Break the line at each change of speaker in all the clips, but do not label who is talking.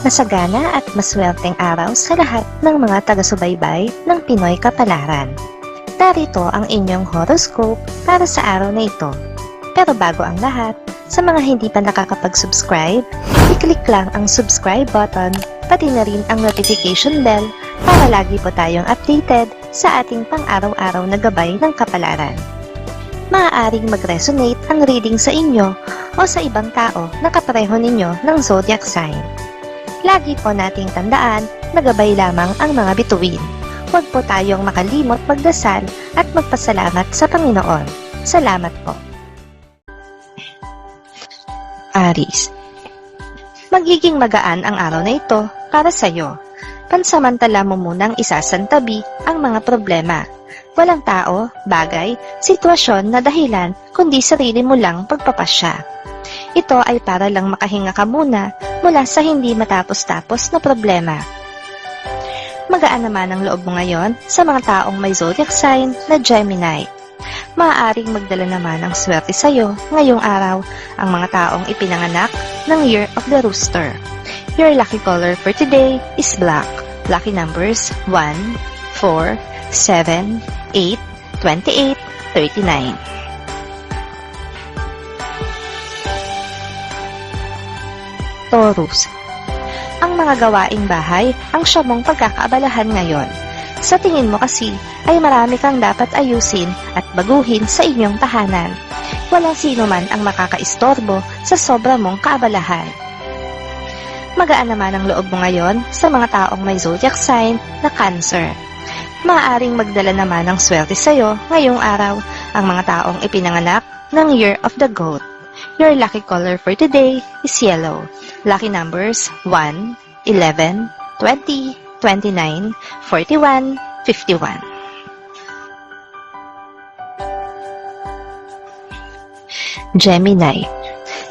Masagana at maswerteng araw sa lahat ng mga taga-subaybay ng Pinoy Kapalaran. Narito ang inyong horoscope para sa araw na ito. Pero bago ang lahat, sa mga hindi pa nakakapag-subscribe, i-click lang ang subscribe button, pati na rin ang notification bell para lagi po tayong updated sa ating pang-araw-araw na gabay ng kapalaran. Maaaring mag-resonate ang reading sa inyo o sa ibang tao na kapareho ninyo ng zodiac sign. Lagi po nating tandaan na gabay lamang ang mga bituin. Huwag po tayong makalimot magdasal at magpasalamat sa Panginoon. Salamat po. Aries. Magiging magaan ang araw na ito para sa iyo. Pansamantala mo munang isasantabi ang mga problema. Walang tao, bagay, sitwasyon na dahilan kundi sarili mo lang pagpapasya. Ito ay para lang makahinga ka muna mula sa hindi matapos-tapos na problema. Magaan naman ang loob mo ngayon sa mga taong may zodiac sign na Gemini. Maaaring magdala naman ng swerte sa iyo ngayong araw ang mga taong ipinanganak ng Year of the Rooster. Your lucky color for today is black. Lucky numbers 1, 4, 7, 8, 28, 39. Taurus. Ang mga gawaing bahay ang siyang mong pagkakaabalahan ngayon. Sa tingin mo kasi ay marami kang dapat ayusin at baguhin sa inyong tahanan. Walang sino man ang makakaistorbo sa sobra mong kaabalahan. Magaan naman ang loob mo ngayon sa mga taong may zodiac sign na Cancer. Maaaring magdala naman ng swerte sa iyo ngayong araw ang mga taong ipinanganak ng Year of the Goat. Your lucky color for today is yellow. Lucky numbers 1, 11, 20, 29, 41, 51. Gemini.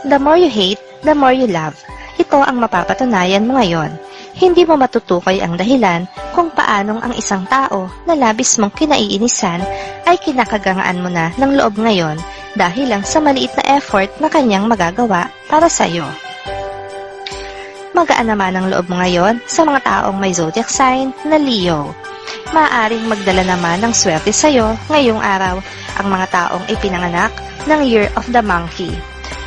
The more you hate, the more you love. Ito ang mapapatunayan mo ngayon. Hindi mo matutukoy ang dahilan kung paanong ang isang tao na labis mong kinaiinisan ay kinakagangaan mo na ng loob ngayon dahil lang sa maliit na effort na kanyang magagawa para sa iyo. Magaan naman ang loob mo ngayon sa mga taong may zodiac sign na Leo. Maaaring magdala naman ng swerte sa iyo ngayong araw ang mga taong ipinanganak ng Year of the Monkey.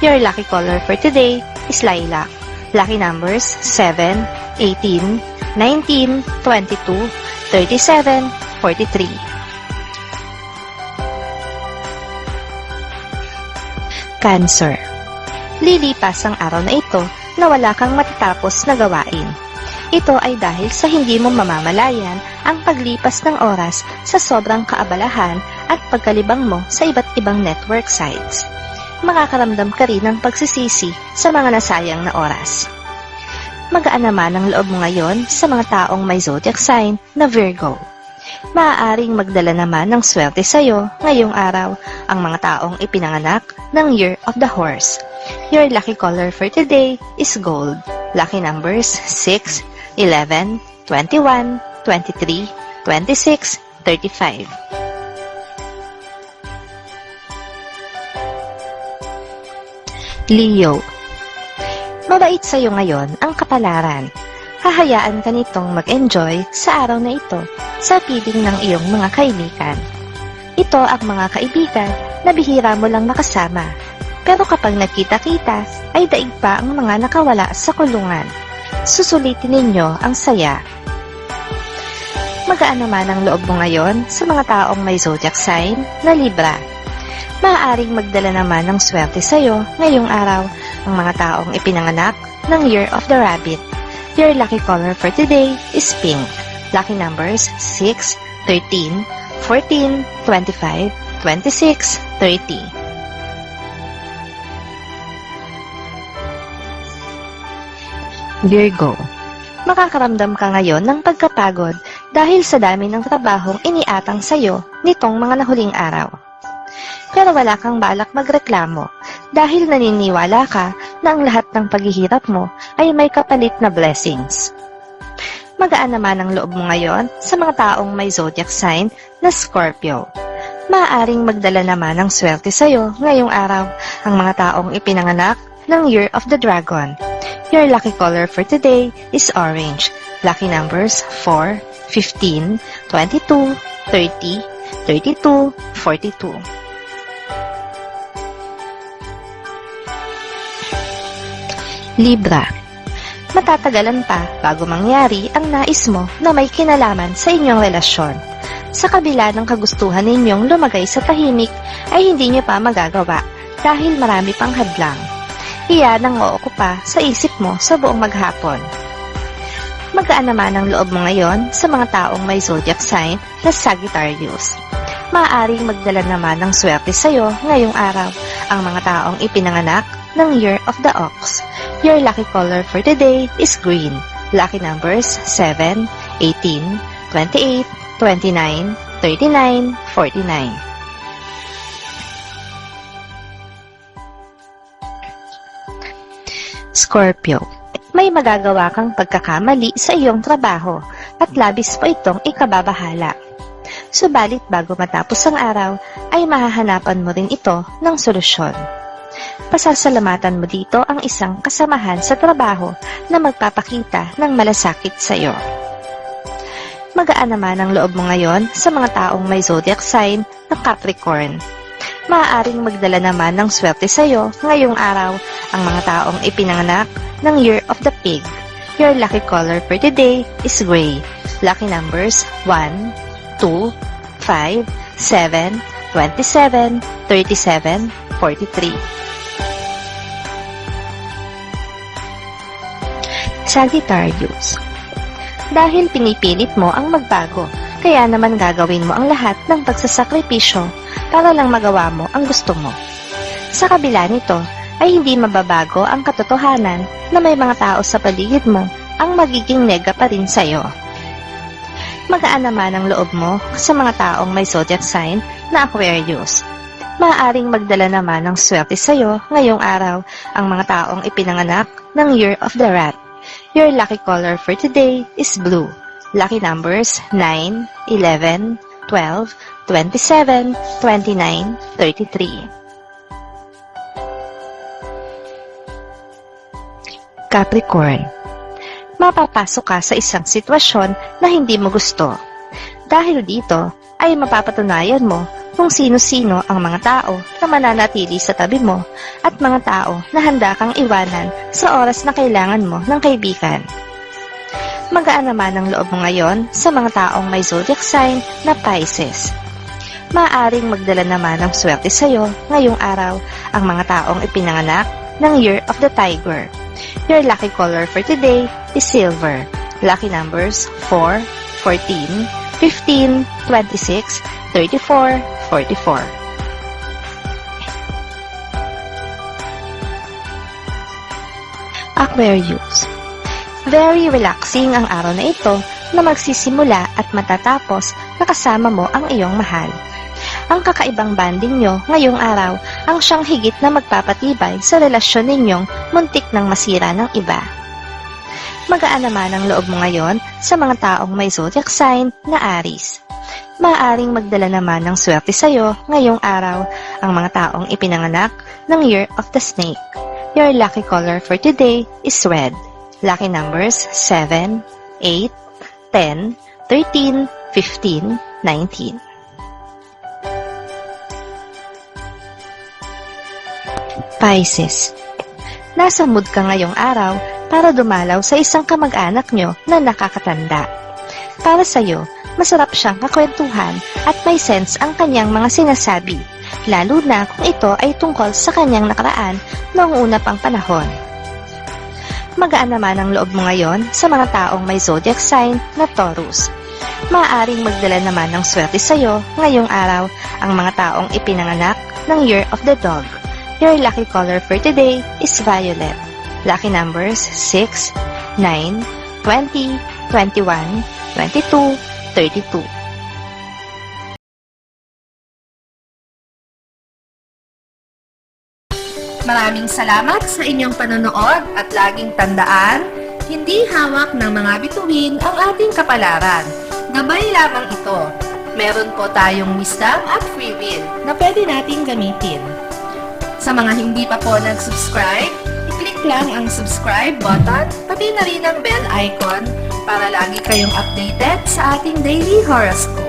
Your lucky color for today is lilac. Lucky numbers 7, 18, 19, 22, 37, 43. Cancer. Lilipas ang araw na ito na wala kang matatapos na gawain. Ito ay dahil sa hindi mo mamamalayan ang paglipas ng oras sa sobrang kaabalahan at pagkalibang mo sa iba't ibang network sites. Makakaramdam ka rin ng pagsisisi sa mga nasayang na oras. Magaan naman ang loob mo ngayon sa mga taong may zodiac sign na Virgo. Maaaring magdala naman ng swerte sa iyo ngayong araw ang mga taong ipinanganak ng Year of the Horse. Your lucky color for today is gold. Lucky numbers 6, 11, 21, 23, 26, 35. Leo. Mabait sa iyo ngayon ang kapalaran. Hahayaan ka nitong mag-enjoy sa araw na ito sa piling ng iyong mga kaibigan. Ito ang mga kaibigan na bihira mo lang makasama. Pero kapag nagkita-kita, ay daig pa ang mga nakawala sa kulungan. Susulitin ninyo ang saya. Magaan naman ang loob mo ngayon sa mga taong may zodiac sign na Libra. Maaaring magdala naman ng swerte sa iyo ngayong araw ang mga taong ipinanganak ng Year of the Rabbit. Your lucky color for today is pink. Lucky numbers 6, 13, 14, 25, 26, 30. Virgo. Makakaramdam ka ngayon ng pagkapagod dahil sa dami ng trabahong iniatang sa iyo nitong mga nahuling araw. Pero wala kang balak magreklamo dahil naniniwala ka na ang lahat ng paghihirap mo ay may kapalit na blessings. Magaan naman ang loob mo ngayon sa mga taong may zodiac sign na Scorpio. Maaaring magdala naman ng swerte sa iyo ngayong araw ang mga taong ipinanganak ng Year of the Dragon. Your lucky color for today is orange. Lucky numbers 4, 15, 22, 30, 32, 42. Libra. Matatagalan pa bago mangyari ang nais mo na may kinalaman sa inyong relasyon. Sa kabila ng kagustuhan ninyong lumagay sa tahimik ay hindi nyo pa magagawa dahil marami pang hadlang. Iyan ang ookupa sa isip mo sa buong maghapon. Magaan naman ang loob mo ngayon sa mga taong may zodiac sign na Sagittarius. Maaaring magdala naman ng swerte sa iyo ngayong araw ang mga taong ipinanganak ng Year of the Ox. Your lucky color for today is green. Lucky numbers 7, 18, 28, 29, 39, 49. Scorpio. May magagawa kang pagkakamali sa iyong trabaho at labis pa itong ikababahala. Subalit bago matapos ang araw ay mahahanapan mo rin ito ng solusyon. Pasasalamatan mo dito ang isang kasamahan sa trabaho na magpapakita ng malasakit sa iyo. Magaan naman ang loob mo ngayon sa mga taong may zodiac sign na Capricorn. Maaaring magdala naman ng swerte sa iyo ngayong araw ang mga taong ipinanganak ng Year of the Pig. Your lucky color for today is gray. Lucky numbers 1, 2, 5, 7, 27, 37, 43. Sagittarius. Dahil pinipilit mo ang magbago, kaya naman gagawin mo ang lahat ng pagsasakripisyo para lang magawa mo ang gusto mo. Sa kabila nito, ay hindi mababago ang katotohanan na may mga tao sa paligid mo ang magiging nega pa rin sa'yo. Magaan naman ang loob mo sa mga taong may zodiac sign na Aquarius. Maaaring magdala naman ng swerte sa'yo ngayong araw ang mga taong ipinanganak ng Year of the Rat. Your lucky color for today is blue. Lucky numbers 9, 11, 12, 27, 29, 33. Capricorn. Mapapasok ka sa isang sitwasyon na hindi mo gusto. Dahil dito ay mapapatunayan mo kung sino-sino ang mga tao na mananatili sa tabi mo at mga tao na handa kang iwanan sa oras na kailangan mo ng kaibigan. Magaan naman ang loob mo ngayon sa mga taong may zodiac sign na Pisces. Maaaring magdala naman ng swerte sa iyo ngayong araw ang mga taong ipinanganak ng Year of the Tiger. Your lucky color for today is silver. Lucky numbers 4, 14, 15, 26, 34, 44. Aquarius. Very relaxing ang araw na ito na magsisimula at matatapos na kasama mo ang iyong mahal. Ang kakaibang banding nyo ngayong araw ang siyang higit na magpapatibay sa relasyon ninyong muntik ng masira ng iba. Magaan naman ang loob mo ngayon sa mga taong may zodiac sign na Aries. Maaaring magdala naman ng swerte sa iyo ngayong araw ang mga taong ipinanganak ng Year of the Snake. Your lucky color for today is red. Lucky numbers 7, 8, 10, 13, 15, 19. Pisces. Nasa mood ka ngayong araw para dumalaw sa isang kamag-anak nyo na nakakatanda. Para sa'yo, masarap siyang kakwentuhan at may sense ang kanyang mga sinasabi, lalo na kung ito ay tungkol sa kanyang nakaraan noong una pang panahon. Magaan naman ang loob mo ngayon sa mga taong may zodiac sign na Taurus. Maaaring magdala naman ng swerte sa'yo ngayong araw ang mga taong ipinanganak ng Year of the Dog. Your lucky color for today is violet. Lucky numbers 6, 9, 20, 21, 22, 32.
Maraming salamat sa inyong panonood at laging tandaan, hindi hawak ng mga bituin ang ating kapalaran. Gabay lamang ito. Meron po tayong wisdom at free will na pwede nating gamitin. Sa mga hindi pa po nag-subscribe, i-click i-click lang ang subscribe button, pati na rin ang bell icon para lagi kayong updated sa ating daily horoscope.